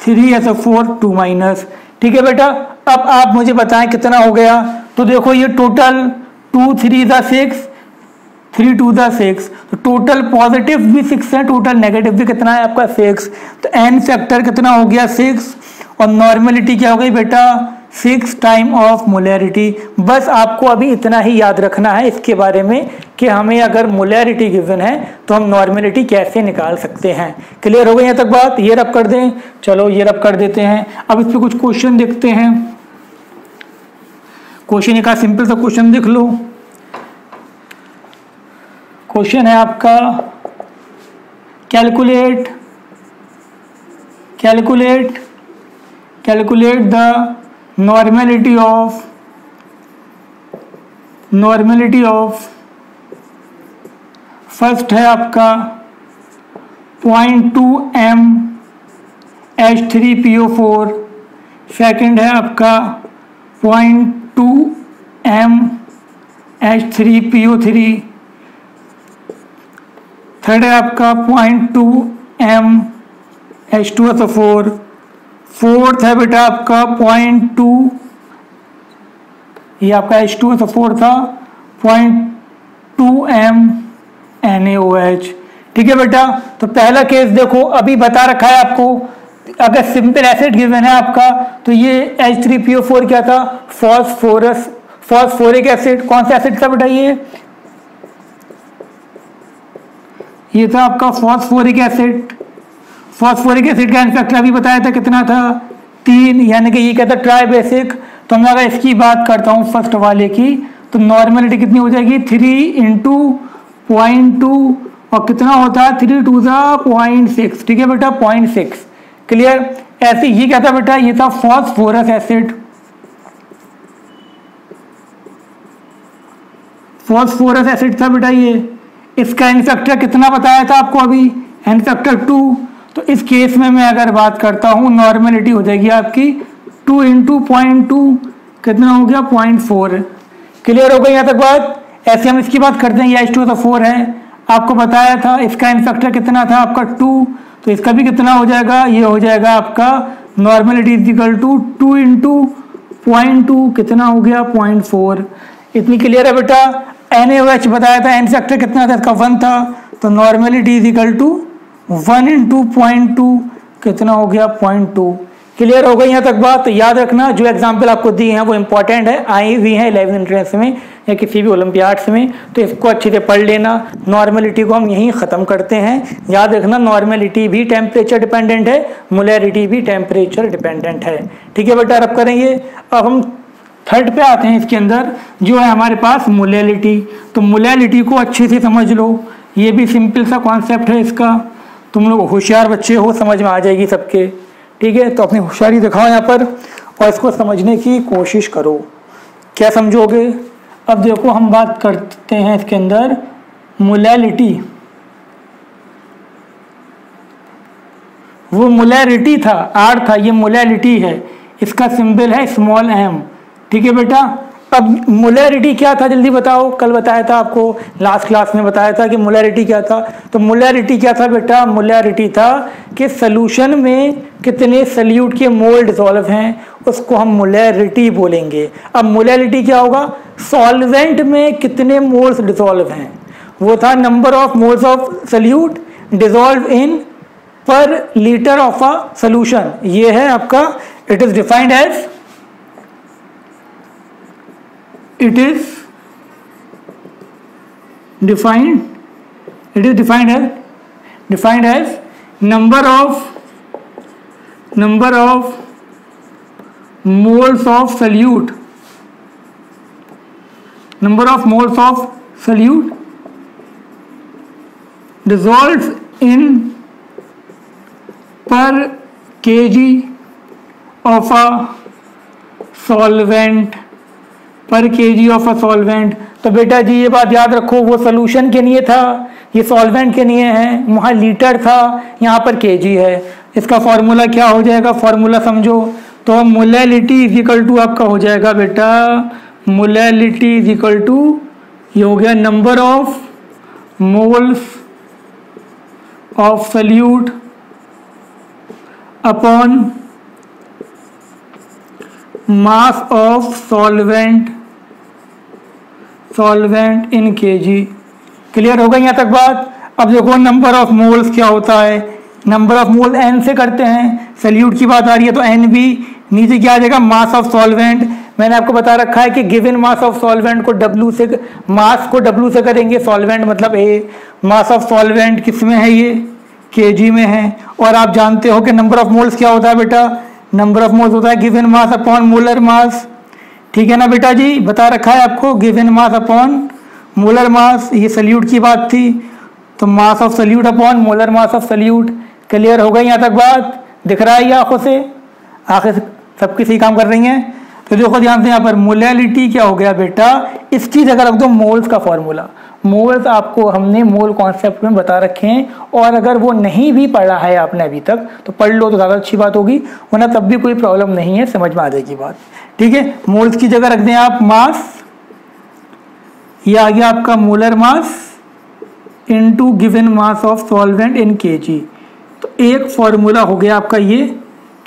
3SO4 2 माइनस। ठीक है बेटा, अब आप मुझे बताएं कितना हो गया। तो देखो ये टोटल 2 3 6, 3 2 6, तो टोटल पॉजिटिव भी 6 है, टोटल नेगेटिव भी कितना है आपका 6। तो एन फैक्टर कितना हो गया 6, और नॉर्मेलिटी क्या हो गई बेटा 6 टाइम ऑफ मोलैरिटी। बस आपको अभी इतना ही याद रखना है इसके बारे में कि हमें अगर मोलैरिटी गिवन है तो हम नॉर्मेलिटी कैसे निकाल सकते हैं। क्लियर हो गई यहाँ तक बात? ये रब कर दें, चलो ये रब कर देते हैं। अब इस पर कुछ क्वेश्चन देखते हैं। क्वेश्चन एक सिंपल सा क्वेश्चन देख लो। क्वेश्चन है आपका, calculate the normality of first है आपका 0.2 m H3PO4, सेकंड है आपका 0.2 m H3PO3, थर्ड है आपका 0.2 m H2SO4, फोर्थ है बेटा आपका 0.2, ये आपका H2SO4 था, 0.2 m NaOH। ठीक है बेटा, तो पहला केस देखो अभी बता रखा है आपको, अगर सिंपल एसिड गिवन है आपका तो ये H3PO4 क्या था, फॉस्फोरिक एसिड। कौन सा एसिड था बेटा, ये था आपका फॉस्फोरिक एसिड। फॉस्फोरिक एसिड का इनफैक्ट अभी बताया था कितना था 3, यानी कि ये क्या था ट्राई बेसिक। तो मैं अगर इसकी बात करता हूँ फर्स्ट वाले की, तो नॉर्मेलिटी कितनी हो जाएगी 3 इंटू 0.2, और कितना होता है 3 2 0.6। ठीक है बेटा 0.6। क्लियर। ऐसे ये क्या था बेटा, ये था फॉस्फोरस एसिड। फॉस्फोरस एसिड था बेटा ये, इसका एन फैक्टर कितना बताया था आपको अभी, एन फैक्टर 2। तो इस केस में मैं अगर बात करता हूँ नॉर्मेलिटी हो जाएगी आपकी 2 इंटू 0.2 कितना हो गया 0.4। क्लियर हो गई यहाँ तक बात। ऐसे हम इसकी बात करते हैं, ये H2 तो 4 है, आपको बताया था इसका एन फैक्टर कितना था आपका 2, तो इसका भी कितना हो जाएगा, ये हो जाएगा आपका normality is equal to 2 into 0.2 कितना हो गया 0.4। इतनी क्लियर है बेटा। NaOH बताया था एन फैक्टर कितना था इसका 1 था, तो normality is equal to 1 into 0.2 कितना हो गया 0.2। क्लियर हो गई यहाँ तक बात। तो याद रखना जो एग्जाम्पल आपको दिए हैं वो इंपॉर्टेंट है, आई हुई है 11th एंट्रेंस में या किसी भी ओलंपियाड्स में, तो इसको अच्छे से पढ़ लेना। नॉर्मेलिटी को हम यहीं ख़त्म करते हैं। याद रखना नॉर्मेलिटी भी टेम्परेचर डिपेंडेंट है, मोलैरिटी भी टेम्परेचर डिपेंडेंट है। ठीक है बेटा, रब करेंगे। अब हम थर्ड पे आते हैं, इसके अंदर जो है हमारे पास मोलैलिटी। तो मोलैलिटी को अच्छे से समझ लो, ये भी सिंपल सा कॉन्सेप्ट है इसका, तुम लोग होशियार बच्चे हो, समझ में आ जाएगी सबके। ठीक है, तो अपनी होशियारी दिखाओ यहाँ पर और इसको समझने की कोशिश करो। क्या समझोगे? अब देखो हम बात करते हैं इसके अंदर मोलैलिटी। वो मोलैरिटी था, आर था, ये मोलैलिटी है, इसका सिंबल है स्मॉल m। ठीक है बेटा। अब मोलैरिटी क्या था जल्दी बताओ, कल बताया था आपको, लास्ट क्लास में बताया था कि मोलैरिटी क्या था। तो मोलैरिटी क्या था बेटा, मोलैरिटी था कि सॉल्यूशन में कितने सल्यूट के मोल डिसॉल्व हैं, उसको हम मोलैरिटी बोलेंगे। अब मोलैरिटी क्या होगा, सॉल्वेंट में कितने मोल्स डिसॉल्व हैं, वो था number of moles of solute dissolve in per litre of a solution. ये है आपका, it is defined as defined as number of moles of solute, dissolves in per kg of a solvent, पर केजी ऑफ अ सॉल्वेंट। तो बेटा जी ये बात याद रखो, वो सोल्यूशन के लिए था, ये सॉल्वेंट के लिए है, वहाँ लीटर था, यहाँ पर केजी है। इसका फॉर्मूला क्या हो जाएगा, फॉर्मूला समझो। तो मोलैलिटी इज इक्वल टू आपका हो जाएगा बेटा, मोलैलिटी इज इक्वल टू ये हो गया number of moles of salute upon mass of solvent in KG. Clear हो गई यहाँ तक बात। अब देखो नंबर ऑफ मोल्स क्या होता है, नंबर ऑफ मोल एन से करते हैं, सल्यूट की बात आ रही है तो एन भी, नीचे क्या आ जाएगा मास ऑफ सॉल्वेंट। मैंने आपको बता रखा है कि गिवन मास ऑफ सॉल्वेंट को W से, मास को W से करेंगे, सॉल्वेंट मतलब A, मास ऑफ सॉल्वेंट किस में है, ये केजी में है। और आप जानते हो कि नंबर ऑफ मोल्स क्या होता है बेटा, नंबर ऑफ मोल्स होता है गिवन मास अपॉन मोलर मास। ठीक है ना बेटा जी, बता रखा है आपको, गिवन मास अपॉन मोलर मास। ये सल्यूट की बात थी, तो mass of solute upon molar mass of solute. Clear हो गई यहाँ तक बात, दिख रहा है ये आंखों से, आंखें सबकी सही काम कर रही हैं। तो देखो ध्यान से यहाँ पर मोलैलिटी क्या हो गया बेटा, इसकी जगह रख दो मोल्स का फॉर्मूला। मोल्स आपको हमने मोल कॉन्सेप्ट में बता रखे हैं, और अगर वो नहीं भी पढ़ा है आपने अभी तक तो पढ़ लो तो ज़्यादा अच्छी बात होगी, वरना तब भी कोई प्रॉब्लम नहीं है, समझ में आ जाएगी बात। ठीक है, मोल्स की जगह रख दें आप मास, ये आ गया आपका molar mass into given mass of solvent in KG. तो एक फॉर्मूला हो गया आपका ये।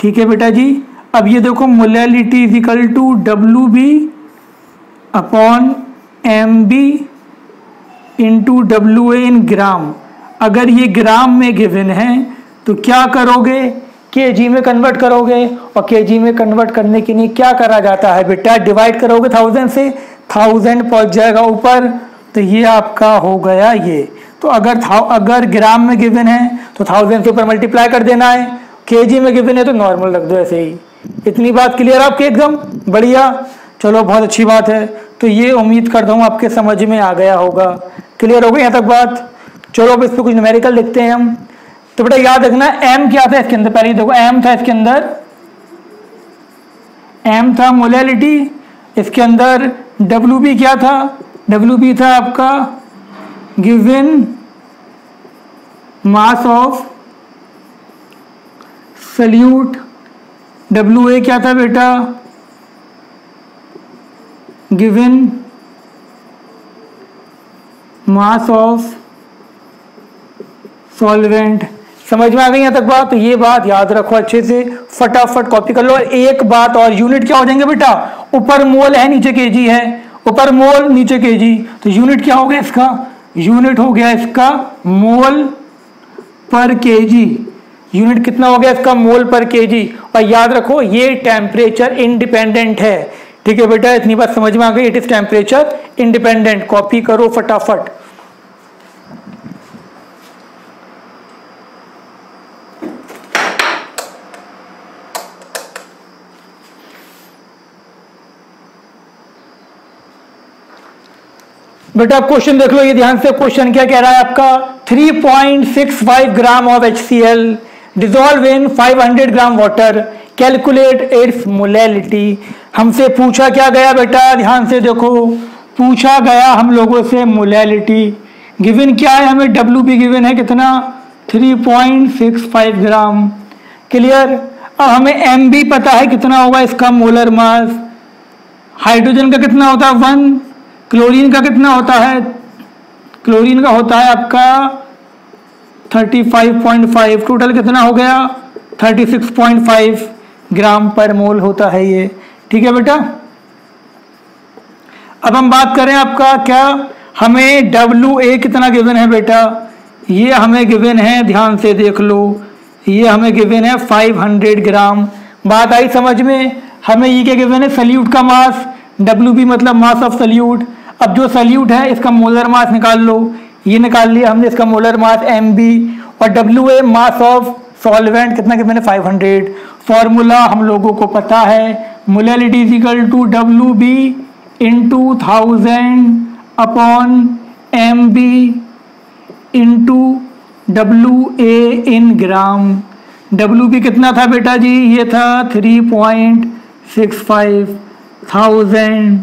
ठीक है बेटा जी। अब ये देखो molality is equal to WB upon MB into WA in gram. अगर ये ग्राम में गिवन है तो क्या करोगे, केजी में कन्वर्ट करोगे, और केजी में कन्वर्ट करने के लिए क्या करा जाता है बेटा, डिवाइड करोगे 1000 से, 1000 पहुंच जाएगा ऊपर, तो ये आपका हो गया ये। तो अगर ग्राम में गिवन है तो 1000 से ऊपर मल्टीप्लाई कर देना है, केजी में गिवन है तो नॉर्मल रख दो ऐसे ही। इतनी बात क्लियर आपके एकदम बढ़िया, चलो बहुत अच्छी बात है। तो ये उम्मीद करता हूँ आपके समझ में आ गया होगा। क्लियर हो गई यहाँ तक बात। चलो अब इस पर कुछ न्यूमेरिकल लिखते हैं हम। तो बेटा याद रखना M क्या था इसके अंदर, पहले देखो M था इसके अंदर, M था मोलैलिटी, इसके अंदर WB क्या था, WB था आपका given mass of solute, WA क्या था बेटा, गिवन मास ऑफ सॉल्वेंट। समझ में आ गई यहाँ तक बात? तो ये बात याद रखो अच्छे से, फटाफट कॉपी कर लो। और एक बात और, यूनिट क्या हो जाएंगे बेटा, ऊपर मोल है नीचे केजी है, ऊपर मोल नीचे केजी, तो यूनिट क्या हो गया इसका, यूनिट हो गया इसका मोल पर केजी। यूनिट कितना हो गया इसका, मोल पर केजी। और याद रखो ये टेम्परेचर इंडिपेंडेंट है। ठीक है बेटा, इतनी बात समझ में आ गई, it is temperature independent. Copy करो फटाफट। बेटा आप क्वेश्चन देख लो, ये ध्यान से। क्वेश्चन क्या कह रहा है आपका, 3.65 gram of HCl dissolve in 500 gram water, calculate its molality. हमसे पूछा क्या गया बेटा, ध्यान से देखो, पूछा गया हम लोगों से मोलैलिटी। गिवन क्या है हमें, WB गिवन है कितना, 3.65 ग्राम। क्लियर। अब हमें MB पता है कितना होगा इसका मोलर मास। हाइड्रोजन का कितना होता है 1, क्लोरीन का कितना होता है, क्लोरीन का होता है आपका 35.5, टोटल कितना हो गया 36.5 ग्राम पर मोल होता है ये। ठीक है बेटा। अब हम बात करें आपका क्या, हमें WA कितना गिवन है बेटा, ये हमें गिवन है, ध्यान से देख लो, ये हमें गिवन है 500 ग्राम। बात आई समझ में। हमें ये क्या गिवन है, सल्यूट का मास, WB मतलब मास ऑफ सल्यूट। अब जो सल्यूट है इसका मोलर मास निकाल लो, ये निकाल लिया हमने इसका मोलर मास MB। और WA मास ऑफ सॉल्वेंट कितना गिवन है 500। फॉर्मूला हम लोगों को पता है, molality is equal to WB into 1000 upon MB into WA in gram. WB कितना था बेटा जी, ये था 3.65 1000,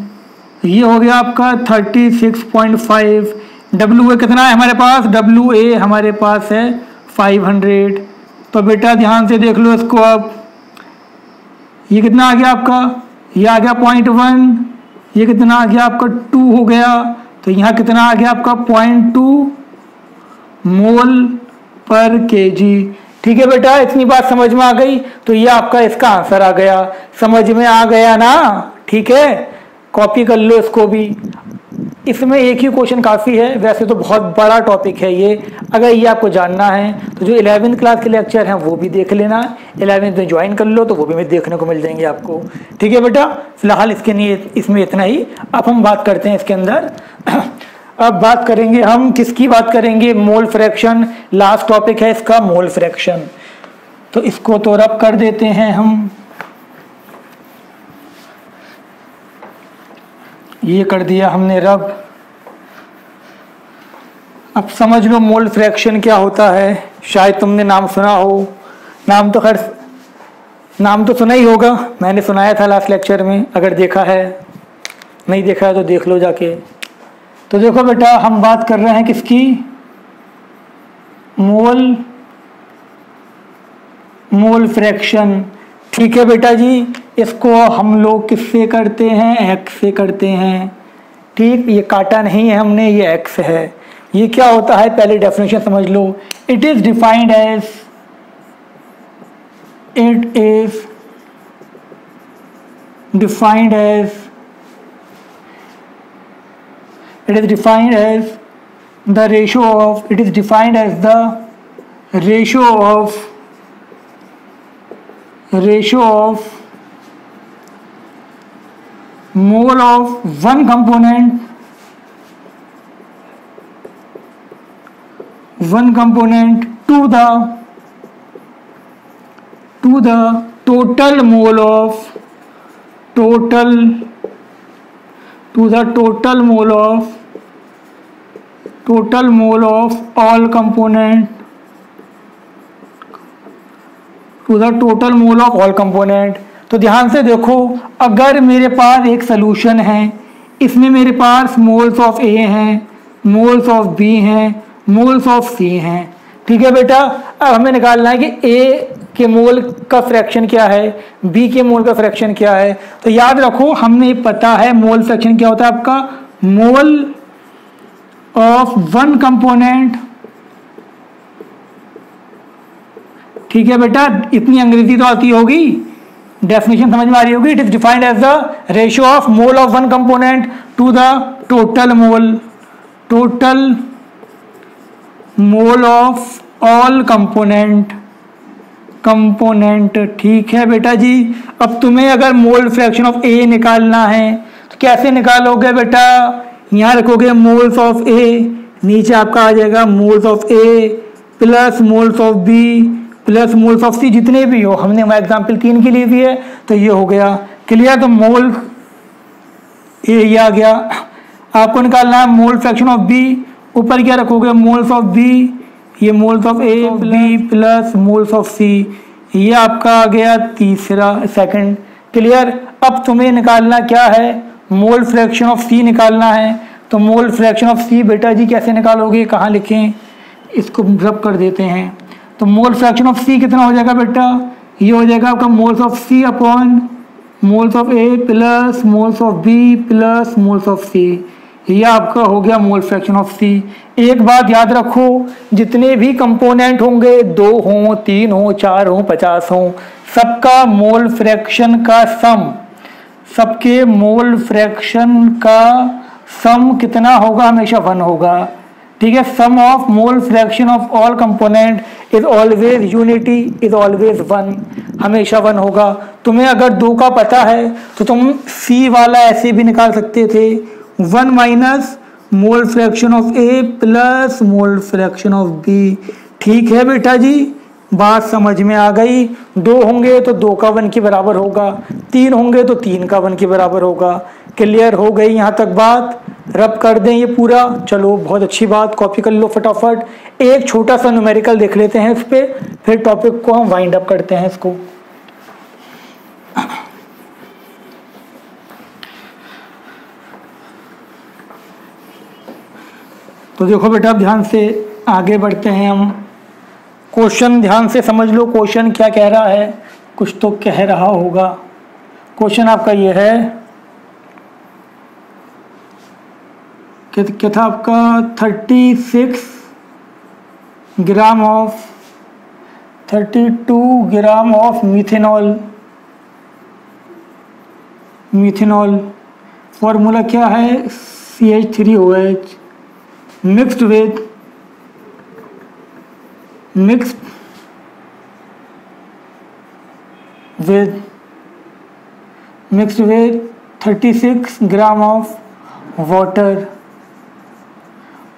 ये हो गया आपका 36.5। WA कितना है हमारे पास, WA हमारे पास है 500। तो बेटा ध्यान से देख लो इसको। अब ये कितना आ गया आपका, ये आ गया 0.1, ये कितना आ गया आपका 2 हो गया, तो यहाँ कितना आ गया आपका 0.2 मोल पर केजी। ठीक है बेटा, इतनी बात समझ में आ गई, तो ये आपका इसका आंसर आ गया। समझ में आ गया ना? ठीक है, कॉपी कर लो इसको भी। इसमें एक ही क्वेश्चन काफ़ी है, वैसे तो बहुत बड़ा टॉपिक है ये। अगर ये आपको जानना है तो जो 11वीं क्लास के लेक्चर हैं वो भी देख लेना, 11वीं में ज्वाइन कर लो तो वो भी देखने को मिल जाएंगे आपको। ठीक है बेटा, फिलहाल इसके लिए इसमें इतना ही। अब हम बात करते हैं इसके अंदर अब बात करेंगे हम किसकी बात करेंगे, मोल फ्रैक्शन। लास्ट टॉपिक है इसका मोल फ्रैक्शन। तो इसको तो रब कर देते हैं हम, ये कर दिया हमने रब। अब समझ लो मोल फ्रैक्शन क्या होता है। शायद तुमने नाम सुना हो, नाम तो खैर नाम तो सुना ही होगा, मैंने सुनाया था लास्ट लेक्चर में। अगर देखा है, नहीं देखा है तो देख लो जाके। तो देखो बेटा, हम बात कर रहे हैं किसकी, मोल फ्रैक्शन। ठीक है बेटा जी, इसको हम लोग किससे करते हैं, एक्स से करते हैं। ठीक, ये काटा नहीं है हमने, ये एक्स है। ये क्या होता है, पहले डेफिनेशन समझ लो। It is defined as the ratio of mole of one component to the total mole of all component तो ध्यान से देखो, अगर मेरे पास एक सॉल्यूशन है, इसमें मेरे पास मोल्स ऑफ ए हैं, मोल्स ऑफ बी हैं, मोल्स ऑफ सी हैं। ठीक है बेटा, अब हमें निकालना है कि ए के मोल का फ्रैक्शन क्या है, बी के मोल का फ्रैक्शन क्या है। तो याद रखो, हमने पता है मोल फ्रैक्शन क्या होता है आपका, मोल ऑफ वन कंपोनेंट। ठीक है बेटा, इतनी अंग्रेजी तो आती होगी, डेफिनेशन समझ में आ रही होगी। It is defined as the ratio of mole of one component to the total mole, total mole of all component, component. ठीक है बेटा जी, अब तुम्हें अगर मोल फ्रैक्शन ऑफ ए निकालना है तो कैसे निकालोगे बेटा, यहाँ रखोगे मोल्स ऑफ ए, नीचे आपका आ जाएगा moles of A plus moles of B plus moles of C, जितने भी हो। हमने वहाँ एग्जाम्पल 3 के लिए भी है तो ये हो गया क्लियर। तो मोल ये आ गया। आपको निकालना है मोल फ्रैक्शन ऑफ बी, ऊपर क्या रखोगे मोल्स ऑफ बी, ये moles of A B plus moles of C, ये आपका आ गया तीसरा सेकंड। क्लियर। अब तुम्हें निकालना क्या है, मोल फ्रैक्शन ऑफ सी निकालना है। तो मोल फ्रैक्शन ऑफ सी बेटा जी कैसे निकालोगे, कहाँ लिखें, इसको रब कर देते हैं। तो मोल फ्रैक्शन ऑफ सी कितना हो जाएगा बेटा, ये हो जाएगा आपका moles of C upon moles of A plus moles of B plus moles of C, ये आपका हो गया मोल फ्रैक्शन ऑफ सी। एक बात याद रखो, जितने भी कंपोनेंट होंगे, 2 हों 3 हों 4 हों 50 हों, सबका मोल फ्रैक्शन का सम, सबके मोल फ्रैक्शन का सम कितना होगा, हमेशा 1 होगा। ठीक है, sum of mole fraction of all component is always unity, is always 1, हमेशा 1 होगा। तुम्हें अगर 2 का पता है तो तुम सी वाला ऐसे भी निकाल सकते थे, 1 minus mole fraction of A plus mole fraction of B. ठीक है बेटा जी, बात समझ में आ गई। 2 होंगे तो 2 का 1 के बराबर होगा, 3 होंगे तो 3 का 1 के बराबर होगा। क्लियर हो गई यहाँ तक बात, रब कर दें ये पूरा। चलो बहुत अच्छी बात, कॉपी कर लो फटाफट। एक छोटा सा न्यूमेरिकल देख लेते हैं इस पे, फिर टॉपिक को हम वाइंड अप करते हैं इसको। तो देखो बेटा, अब ध्यान से आगे बढ़ते हैं हम। क्वेश्चन ध्यान से समझ लो, क्वेश्चन क्या कह रहा है, कुछ तो कह रहा होगा। क्वेश्चन आपका ये है क्या था आपका, 32 gram of methanol, methanol formula क्या है, CH3OH mixed with 36 gram of water,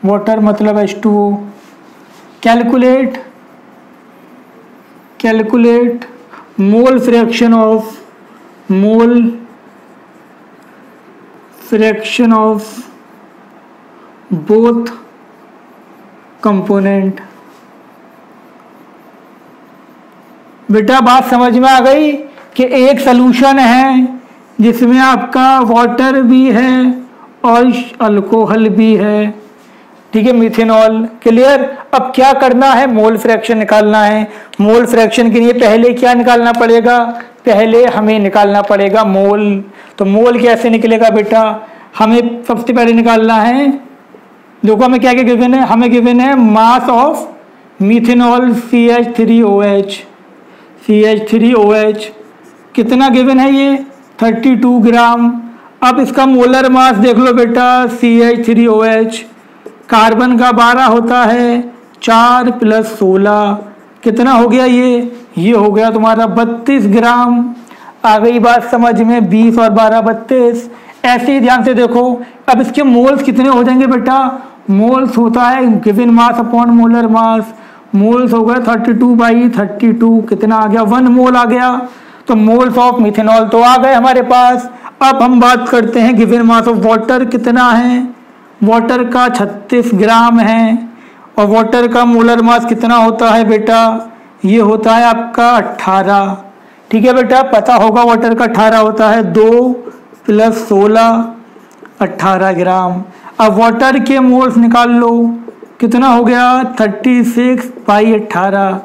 water मतलब H2O। Calculate mole fraction of both component. बेटा बात समझ में आ गई कि एक सलूशन है जिसमें आपका वाटर भी है और अल्कोहल भी है। ठीक है, मिथेनॉल। क्लियर। अब क्या करना है, मोल फ्रैक्शन निकालना है। मोल फ्रैक्शन के लिए पहले क्या निकालना पड़ेगा, पहले हमें निकालना पड़ेगा मोल। तो मोल कैसे निकलेगा बेटा, हमें सबसे पहले निकालना है, देखो हमें क्या क्या गिवन है, हमें गिवन है मास ऑफ मिथेनॉल CH3OH कितना गिवन है, ये 32 ग्राम। अब इसका मोलर मास देख लो बेटा, CH3OH कार्बन का 12 होता है, 4 + 16 कितना हो गया, ये हो गया तुम्हारा 32 ग्राम। आ गई बात समझ में, 20 और 12 32। ऐसे ही ध्यान से देखो, अब इसके मोल्स कितने हो जाएंगे बेटा, मोल्स होता है गिवन मास अपॉन मोलर मास, मोल्स हो गया 32/32, कितना आ गया, 1 मोल आ गया। तो मोल्स ऑफ मिथेनॉल तो आ गए हमारे पास। अब हम बात करते हैं गिवन मास ऑफ वाटर कितना है, वाटर का 36 ग्राम है, और वाटर का मोलर मास कितना होता है बेटा, ये होता है आपका 18। ठीक है बेटा, पता होगा वाटर का 18 होता है, 2 + 16 18 ग्राम। अब वाटर के मोल्स निकाल लो, कितना हो गया 36/18,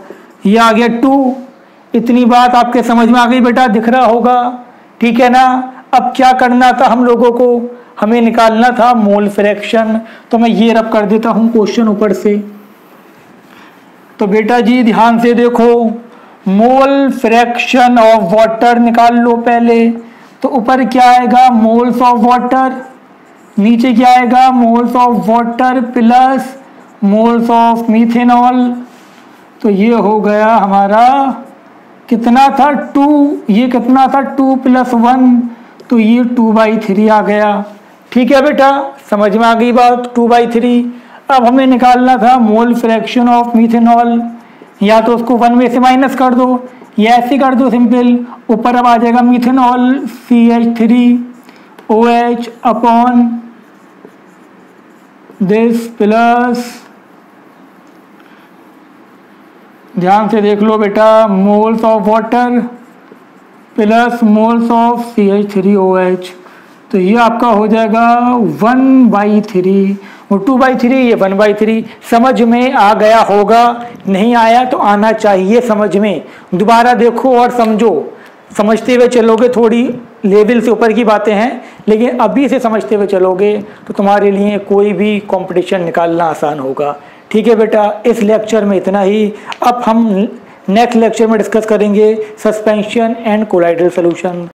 ये आ गया 2। इतनी बात आपके समझ में आ गई बेटा, दिख रहा होगा, ठीक है ना। अब क्या करना था हम लोगों को, हमें निकालना था मोल फ्रैक्शन। तो मैं ये रब कर देता हूँ क्वेश्चन ऊपर से। तो बेटा जी ध्यान से देखो, मोल फ्रैक्शन ऑफ वाटर निकाल लो पहले। तो ऊपर क्या आएगा, मोल्स ऑफ वाटर, नीचे क्या आएगा, moles of water plus moles of methanol. तो ये हो गया हमारा, कितना था 2, ये कितना था 2 + 1, तो ये 2/3 आ गया। ठीक है बेटा, समझ में आ गई बात, 2/3। अब हमें निकालना था मोल फ्रैक्शन ऑफ मीथेनॉल, या तो उसको 1 में से माइनस कर दो या ऐसे कर दो सिंपल। ऊपर अब आ जाएगा methanol CH3OH upon this plus, ध्यान से देख लो बेटा, moles of water plus moles of CH3OH। तो ये आपका हो जाएगा 1/3, वो 2/3, ये 1/3। समझ में आ गया होगा, नहीं आया तो आना चाहिए समझ में। दोबारा देखो और समझो, समझते हुए चलोगे, थोड़ी लेवल से ऊपर की बातें हैं, लेकिन अभी से समझते हुए चलोगे तो तुम्हारे लिए कोई भी कंपटीशन निकालना आसान होगा। ठीक है बेटा, इस लेक्चर में इतना ही। अब हम नेक्स्ट लेक्चर में डिस्कस करेंगे सस्पेंशन एंड कोलाइडल सॉल्यूशन।